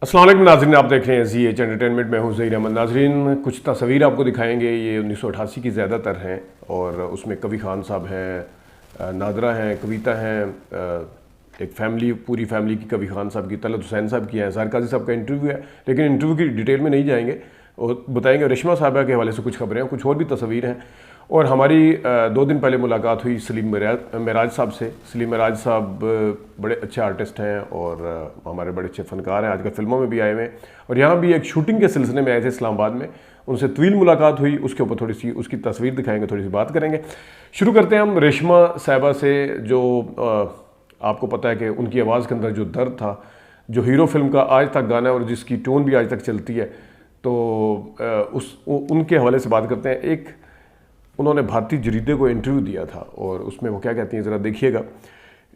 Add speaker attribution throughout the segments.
Speaker 1: السلام علیکم ناظرین، آپ دیکھ رہے ہیں زی ایچ انٹرٹینمنٹ میں ہوں ظہیر احمد۔ ناظرین، کچھ تصاویر آپ کو دکھائیں گے، یہ 1988 کی زیادہ تر ہیں اور اس میں کبھی خان صاحب ہیں، نادرہ ہیں، کویتا ہیں، ایک فیملی، پوری فیملی کی، کبھی خان صاحب کی، طلعت حسین صاحب کی ہے، اظہار قاضی صاحب کا انٹرویو ہے، لیکن انٹرویو کی ڈیٹیل میں نہیں جائیں گے اور بتائیں گے رشمہ صاحبہ کے حوالے سے کچھ خبریں ہیں، کچھ اور بھی تصاویر ہیں۔ اور ہماری 2 دن پہلے ملاقات ہوئی سلیم معراج صاحب سے۔ سلیم معراج صاحب بڑے اچھے آرٹسٹ ہیں اور ہمارے بڑے اچھے فنکار ہیں، آج کل فلموں میں بھی آئے ہوئے ہیں اور یہاں بھی ایک شوٹنگ کے سلسلے میں آئے تھے اسلام آباد میں۔ ان سے طویل ملاقات ہوئی، اس کے اوپر تھوڑی سی اس کی تصویر دکھائیں گے، تھوڑی سی بات کریں گے۔ شروع کرتے ہیں ہم رشمہ صاحبہ سے، جو آپ کو پتہ ہے کہ ان کی آواز کے اندر جو درد تھا، جو ہیرو فلم کا آج تک گانا ہے اور جس کی ٹون بھی آج تک چلتی ہے، تو ان کے حوالے سے بات کرتے ہیں۔ ایک انہوں نے بھارتی جریدے کو انٹرویو دیا تھا اور اس میں وہ کیا کہتی ہیں ذرا دیکھیے گا۔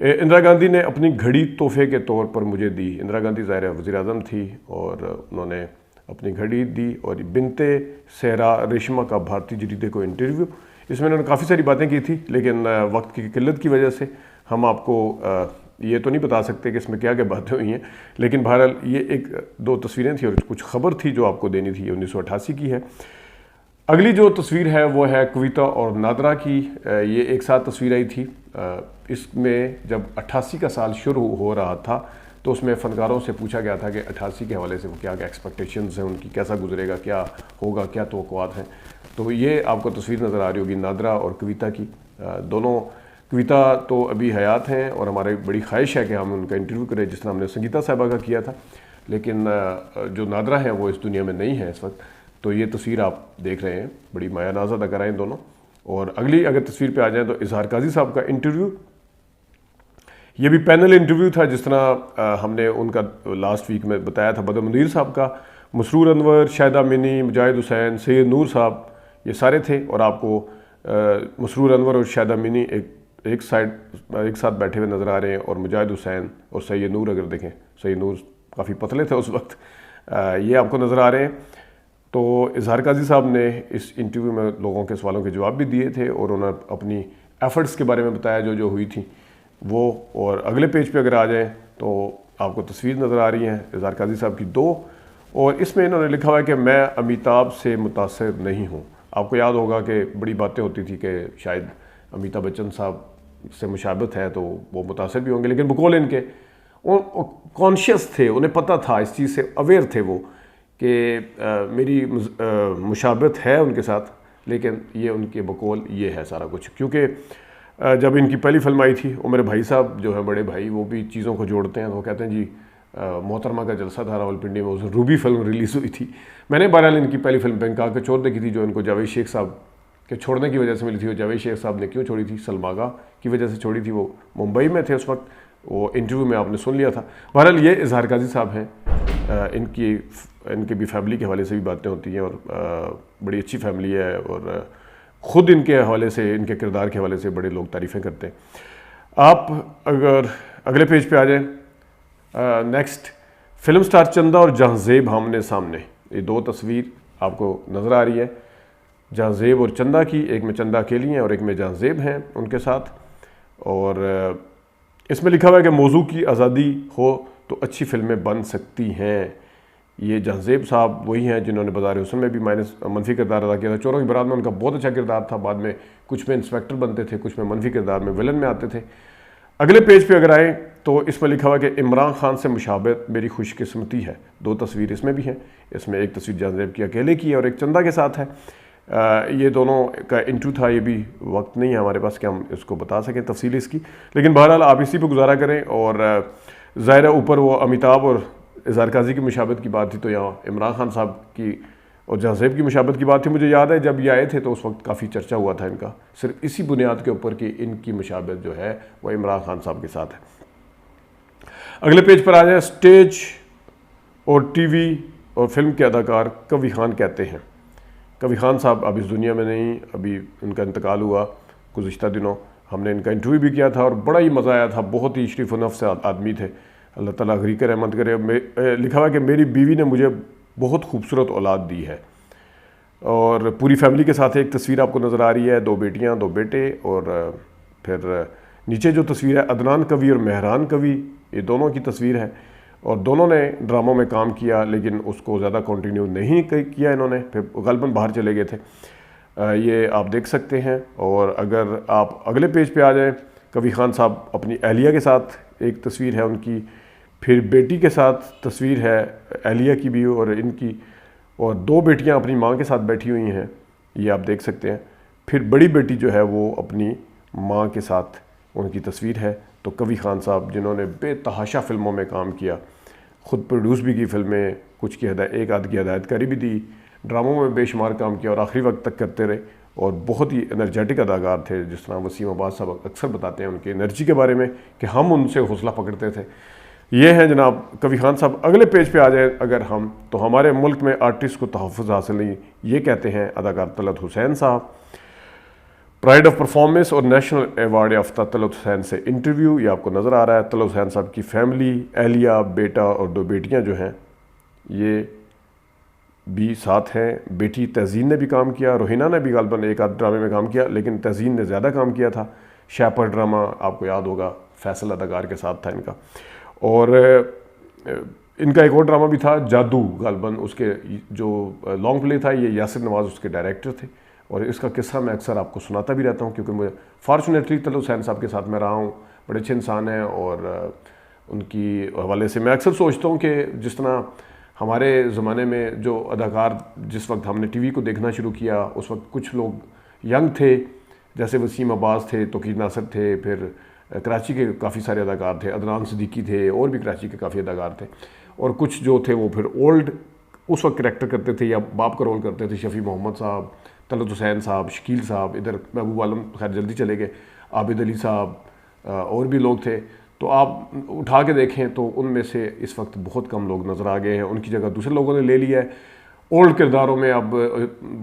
Speaker 1: اندرا گاندھی نے اپنی گھڑی تحفے کے طور پر مجھے دی۔ اندرا گاندھی ظاہر وزیر اعظم تھی اور انہوں نے اپنی گھڑی دی، اور بنتے صحرا رشمہ کا بھارتی جریدے کو انٹرویو، اس میں انہوں نے کافی ساری باتیں کی تھی، لیکن وقت کی قلت کی وجہ سے ہم آپ کو یہ تو نہیں بتا سکتے کہ اس میں کیا کیا باتیں ہوئی ہیں، لیکن بہرحال یہ 1-2 تصویریں تھیں اور کچھ خبر تھی جو آپ کو دینی تھی۔ یہ 1988 کی ہے۔ اگلی جو تصویر ہے وہ ہے کویتا اور نادرہ کی۔ یہ ایک ساتھ تصویر آئی تھی۔ اس میں جب 88 کا سال شروع ہو رہا تھا تو اس میں فنکاروں سے پوچھا گیا تھا کہ 88 کے حوالے سے وہ کیا ایکسپیکٹیشنز ہیں ان کی، کیسا گزرے گا، کیا ہوگا، کیا توقعات ہیں۔ تو یہ آپ کو تصویر نظر آ رہی ہوگی نادرہ اور کویتا کی۔ دونوں، کویتا تو ابھی حیات ہیں اور ہماری بڑی خواہش ہے کہ ہم ان کا انٹرویو کریں جس طرح ہم نے سنگیتا صاحبہ کا کیا تھا، لیکن جو نادرہ ہیں وہ اس دنیا میں نہیں ہیں اس وقت۔ تو یہ تصویر آپ دیکھ رہے ہیں، بڑی مایہ ناز اداکارہ ہیں دونوں۔ اور اگلی اگر تصویر پہ آ جائیں تو اظہار قاضی صاحب کا انٹرویو، یہ بھی پینل انٹرویو تھا جس طرح ہم نے ان کا لاسٹ ویک میں بتایا تھا۔ بدر منیر صاحب کا، مسرور انور، شاہدہ منی، مجاہد حسین، سید نور صاحب، یہ سارے تھے، اور آپ کو مسرور انور اور شاہدہ منی ایک ساتھ بیٹھے ہوئے نظر آ رہے ہیں، اور مجاہد حسین اور سید نور اگر دیکھیں، سید نور کافی پتلے تھے اس وقت، یہ آپ کو نظر آ رہے ہیں۔ تو اظہار قاضی صاحب نے اس انٹرویو میں لوگوں کے سوالوں کے جواب بھی دیے تھے اور انہوں نے اپنی ایفرٹس کے بارے میں بتایا جو ہوئی تھی وہ۔ اور اگلے پیج پہ اگر آ جائیں تو آپ کو تصویر نظر آ رہی ہیں اظہار قاضی صاحب کی 2، اور اس میں انہوں نے لکھا ہوا ہے کہ میں امیتابھ سے متاثر نہیں ہوں۔ آپ کو یاد ہوگا کہ بڑی باتیں ہوتی تھی کہ شاید امیتابھ بچن صاحب سے مشابہت ہے تو وہ متاثر بھی ہوں گے، لیکن بقول ان کے کانشیس تھے، انہیں پتہ تھا، اس چیز سے اویئر تھے وہ کہ میری مشابہت ہے ان کے ساتھ، لیکن یہ ان کے بقول یہ ہے سارا کچھ۔ کیونکہ جب ان کی پہلی فلم آئی تھی، عمر بھائی صاحب جو ہیں بڑے بھائی، وہ بھی چیزوں کو جوڑتے ہیں، تو وہ کہتے ہیں جی محترمہ کا جلسہ تھا راولپنڈی میں، اس روبی فلم ریلیز ہوئی تھی۔ میں نے بہرحال ان کی پہلی فلم بینکاک کا چور دیکھی تھی، جو ان کو جاوید شیخ صاحب کے چھوڑنے کی وجہ سے ملی تھی۔ اور جاوید شیخ صاحب نے کیوں چھوڑی تھی؟ سلماگا کی وجہ سے چھوڑی تھی، وہ ممبئی میں تھے اس وقت، وہ انٹرویو میں آپ نے سن لیا تھا۔ بہرحال یہ اظہار قاضی صاحب ہیں، ان کے بھی فیملی کے حوالے سے بھی باتیں ہوتی ہیں، اور بڑی اچھی فیملی ہے، اور خود ان کے حوالے سے، ان کے کردار کے حوالے سے بڑے لوگ تعریفیں کرتے ہیں۔ آپ اگر اگلے پیج پہ آ جائیں، نیکسٹ، فلم سٹار چندہ اور جہاں زیب آمنے سامنے، یہ 2 تصویر آپ کو نظر آ رہی ہے جہاں زیب اور چندہ کی۔ ایک میں چندہ اکیلی ہیں اور ایک میں جہاں زیب ہیں ان کے ساتھ، اور اس میں لکھا ہوا ہے کہ موضوع کی آزادی ہو تو اچھی فلمیں بن سکتی ہیں۔ یہ جہاں زیب صاحب وہی ہیں جنہوں نے بازار حسن میں بھی منفی کردار ادا کیا تھا۔ چوروں کی بارات میں ان کا بہت اچھا کردار تھا، بعد میں کچھ میں انسپیکٹر بنتے تھے، کچھ میں منفی کردار میں ویلن میں آتے تھے۔ اگلے پیج پہ اگر آئیں تو اس میں لکھا ہوا ہے کہ عمران خان سے مشابہت میری خوش قسمتی ہے۔ 2 تصویر اس میں بھی ہیں، اس میں ایک تصویر جہاں زیب کی اکیلے کی ہے اور ایک چندہ کے ساتھ ہے۔ یہ دونوں کا انٹرویو تھا، یہ بھی وقت نہیں ہے ہمارے پاس کہ ہم اس کو بتا سکیں تفصیل اس کی، لیکن بہرحال آپ اسی پہ گزارا کریں۔ اور ظاہر اوپر وہ امیتابھ اور اظہار قاضی کی مشابہت کی بات تھی، تو یہاں عمران خان صاحب کی اور جہاں زیب کی مشابہت کی بات تھی۔ مجھے یاد ہے جب یہ آئے تھے تو اس وقت کافی چرچا ہوا تھا ان کا، صرف اسی بنیاد کے اوپر کہ ان کی مشابہت جو ہے وہ عمران خان صاحب کے ساتھ ہے۔ اگلے پیج پر آ جائیں، اسٹیج اور ٹی وی اور فلم کے اداکار کوی خان کہتے ہیں۔ کوی خان صاحب اب اس دنیا میں نہیں، ابھی ان کا انتقال ہوا گزشتہ دنوں۔ ہم نے ان کا انٹرویو بھی کیا تھا اور بڑا ہی مزہ آیا تھا، بہت ہی شریف و نفس آدمی تھے، اللہ تعالیٰ غریق رحمت کرے۔ لکھا ہوا ہے کہ میری بیوی نے مجھے بہت خوبصورت اولاد دی ہے، اور پوری فیملی کے ساتھ ایک تصویر آپ کو نظر آ رہی ہے، 2 بیٹیاں 2 بیٹے، اور پھر نیچے جو تصویر ہے عدنان کوی اور مہران کوی، یہ دونوں کی تصویر ہے۔ اور دونوں نے ڈراموں میں کام کیا لیکن اس کو زیادہ کنٹینیو نہیں کیا انہوں نے، پھر غالباً باہر چلے گئے تھے۔ یہ آپ دیکھ سکتے ہیں۔ اور اگر آپ اگلے پیج پہ آ جائیں، کوی خان صاحب اپنی اہلیہ کے ساتھ ایک تصویر ہے ان کی، پھر بیٹی کے ساتھ تصویر ہے اہلیہ کی بھی اور ان کی، اور 2 بیٹیاں اپنی ماں کے ساتھ بیٹھی ہوئی ہیں، یہ آپ دیکھ سکتے ہیں۔ پھر بڑی بیٹی جو ہے وہ اپنی ماں کے ساتھ ان کی تصویر ہے۔ تو کوی خان صاحب جنہوں نے بے تحاشا فلموں میں کام کیا، خود پروڈیوس بھی کی فلمیں، کچھ کی ایک آدھ کی ہدایت کاری بھی دی، ڈراموں میں بے شمار کام کیا اور آخری وقت تک کرتے رہے، اور بہت ہی انرجیٹک اداکار تھے۔ جس طرح وسیم عباس صاحب اکثر بتاتے ہیں ان کی انرجی کے بارے میں کہ ہم ان سے حوصلہ پکڑتے تھے۔ یہ ہیں جناب کوی خان صاحب۔ اگلے پیج پہ آ جائیں اگر ہم، تو ہمارے ملک میں آرٹسٹ کو تحفظ حاصل نہیں، یہ کہتے ہیں اداکار طلعت حسین صاحب۔ پرائڈ آف پرفارمنس اور نیشنل ایوارڈ یافتہ طلعت حسین سے انٹرویو، یہ آپ کو نظر آ رہا ہے۔ طلعت حسین صاحب کی فیملی، اہلیہ، بیٹا اور 2 بیٹیاں جو ہیں یہ بھی ساتھ ہیں۔ بیٹی تہذین نے بھی کام کیا، روحینہ نے بھی غالباً ایک آدھ ڈرامے میں کام کیا، لیکن تہذین نے زیادہ کام کیا تھا۔ شیپر ڈرامہ آپ کو یاد ہوگا، فیصل اداکار کے ساتھ تھا ان کا، اور ان کا ایک اور ڈرامہ بھی تھا جادو، غالباً اس کے جو لانگ پلے تھا، یہ یاسر نواز اس کے ڈائریکٹر تھے، اور اس کا قصہ میں اکثر آپ کو سناتا بھی رہتا ہوں کیونکہ مجھے فارچونیٹلی طلعت حسین صاحب کے ساتھ میں رہا ہوں، بڑے اچھے انسان ہیں، اور ان کی حوالے سے میں اکثر سوچتا ہوں کہ جس طرح ہمارے زمانے میں جو اداکار، جس وقت ہم نے ٹی وی کو دیکھنا شروع کیا اس وقت کچھ لوگ ینگ تھے، جیسے وسیم عباس تھے، توقیر ناصر تھے، پھر کراچی کے کافی سارے اداکار تھے، عدنان صدیقی تھے، اور بھی کراچی کے کافی اداکار تھے، اور کچھ جو تھے وہ پھر اولڈ اس وقت کریکٹر کرتے تھے یا باپ کا رول کرتے تھے، شفیع محمد صاحب، طلعت حسین صاحب، شکیل صاحب، ادھر محبوب عالم خیر جلدی چلے گئے، عابد علی صاحب، اور بھی لوگ تھے۔ تو آپ اٹھا کے دیکھیں تو ان میں سے اس وقت بہت کم لوگ نظر آ گئے ہیں، ان کی جگہ دوسرے لوگوں نے لے لیا ہے۔ اولڈ کرداروں میں اب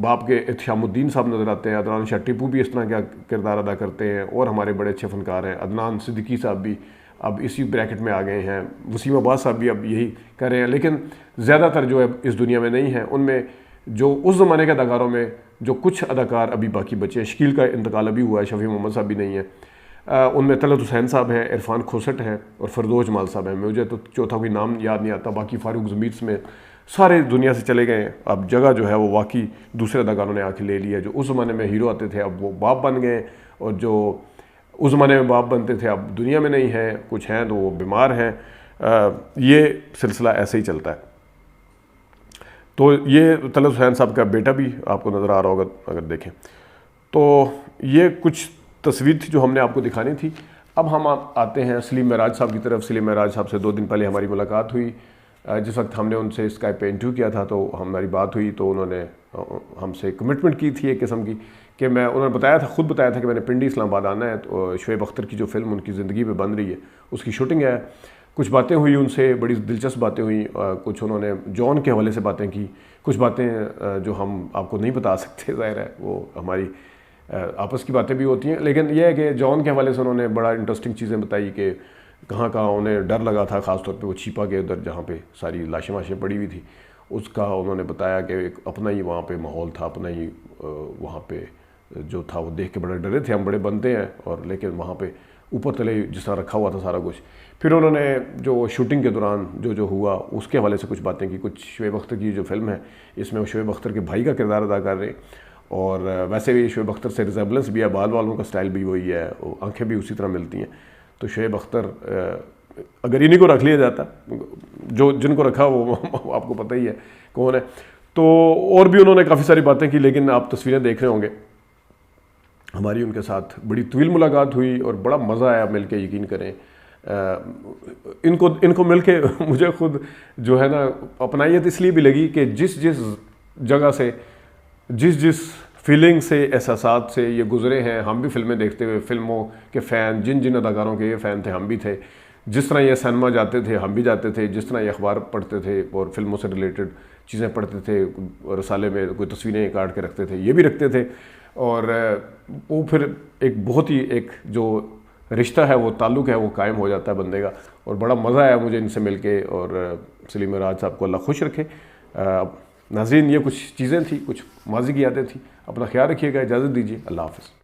Speaker 1: باپ کے احتشام الدین صاحب نظر آتے ہیں، عدنان شاہ ٹیپو بھی اس طرح کا کردار ادا کرتے ہیں، اور ہمارے بڑے اچھے فنکار ہیں، عدنان صدیقی صاحب بھی اب اسی بریکٹ میں آ گئے ہیں، وسیم عباس صاحب بھی اب یہی کر رہے ہیں، لیکن زیادہ تر جو ہے اس دنیا میں نہیں ہیں۔ ان میں جو اس زمانے کے اداکاروں میں جو کچھ اداکار ابھی باقی بچے ہیں، شکیل کا انتقال ابھی ہوا ہے، شفیع محمد صاحب بھی نہیں ہیں، ان میں طلعت حسین صاحب ہیں، عرفان کھوسٹ ہیں، اور فردوس جمال صاحب ہیں۔ مجھے تو چوتھا کوئی نام یاد نہیں آتا، باقی فاروق ضمیر میں سارے دنیا سے چلے گئے ہیں۔ اب جگہ جو ہے وہ واقعی دوسرے اداکاروں نے آ کے لے لیا، جو اس زمانے میں ہیرو آتے تھے اب وہ باپ بن گئے، اور جو اس زمانے میں باپ بنتے تھے اب دنیا میں نہیں ہیں، کچھ ہیں تو وہ بیمار ہیں۔ یہ سلسلہ ایسے ہی چلتا ہے۔ تو یہ طلعت حسین صاحب کا بیٹا بھی آپ کو نظر آ رہا ہوگا اگر دیکھیں تو۔ یہ کچھ تصویر تھی جو ہم نے آپ کو دکھانی تھی۔ اب ہم آتے ہیں سلیم معراج صاحب کی طرف۔ سلیم معراج صاحب سے 2 دن پہلے ہماری ملاقات ہوئی، جس وقت ہم نے ان سے اسکائپ پہ انٹرویو کیا تھا تو ہماری بات ہوئی، تو انہوں نے ہم سے کمٹمنٹ کی تھی ایک قسم کی کہ انہوں نے بتایا تھا، خود بتایا تھا کہ میں نے پنڈی اسلام آباد آنا ہے، تو شعیب اختر کی جو فلم ان کی زندگی پہ بن رہی ہے اس کی شوٹنگ ہے۔ کچھ باتیں ہوئی ان سے، بڑی دلچسپ باتیں ہوئیں، کچھ انہوں نے جان کے حوالے سے باتیں کی، کچھ باتیں جو ہم آپ کو نہیں بتا سکتے، ظاہر ہے وہ ہماری آپس کی باتیں بھی ہوتی ہیں، لیکن یہ ہے کہ جان کے حوالے سے انہوں نے بڑا انٹرسٹنگ چیزیں بتائی کہ کہاں کہاں انہیں ڈر لگا تھا، خاص طور پہ وہ چھیپا کے ادھر جہاں پہ ساری لاشیں واشیں پڑی ہوئی تھی، اس کا انہوں نے بتایا کہ ایک اپنا ہی وہاں پہ ماحول تھا، اپنا ہی وہاں پہ جو تھا وہ دیکھ کے بڑے ڈرے تھے، ہم بڑے بنتے ہیں، اور لیکن وہاں پہ اوپر تلے جس طرح رکھا ہوا تھا سارا کچھ۔ پھر انہوں نے جو شوٹنگ کے دوران جو ہوا اس کے حوالے سے کچھ باتیں کی۔ کچھ شعیب اختر کی جو فلم ہے اس میں وہ شعیب اختر کے بھائی کا کردار ادا کر رہے ہیں، اور ویسے بھی شعیب اختر سے ریزیبلنس بھی ہے، بال والوں کا سٹائل بھی وہی ہے، آنکھیں بھی اسی طرح ملتی ہیں۔ تو شعیب اختر اگر انہیں کو رکھ لیا جاتا، جو جن کو رکھا وہ آپ کو پتہ ہی ہے کون ہے۔ تو اور بھی انہوں نے کافی ساری باتیں کی، لیکن آپ تصویریں دیکھ رہے ہوں گے، ہماری ان کے ساتھ بڑی طویل ملاقات ہوئی اور بڑا مزہ آیا مل کے، یقین کریں۔ ان کو مل کے مجھے خود جو ہے نا اپنائیت اس لیے بھی لگی کہ جس جگہ سے، جس فیلنگ سے، احساسات سے یہ گزرے ہیں، ہم بھی فلمیں دیکھتے ہوئے فلموں کے فین، جن اداکاروں کے یہ فین تھے ہم بھی تھے، جس طرح یہ سینما جاتے تھے ہم بھی جاتے تھے، جس طرح یہ اخبار پڑھتے تھے اور فلموں سے ریلیٹڈ چیزیں پڑھتے تھے، رسالے میں کوئی تصویریں کاٹ کے رکھتے تھے، یہ بھی رکھتے تھے، اور وہ پھر ایک بہت ہی ایک جو رشتہ ہے، وہ تعلق ہے، وہ قائم ہو جاتا ہے بندے کا، اور بڑا مزہ آیا مجھے ان سے مل کے، اور سلیم معراج صاحب کو اللہ خوش رکھے۔ ناظرین، یہ کچھ چیزیں تھیں، کچھ ماضی کی یادیں تھیں، اپنا خیال رکھیے گا، اجازت دیجیے، اللہ حافظ۔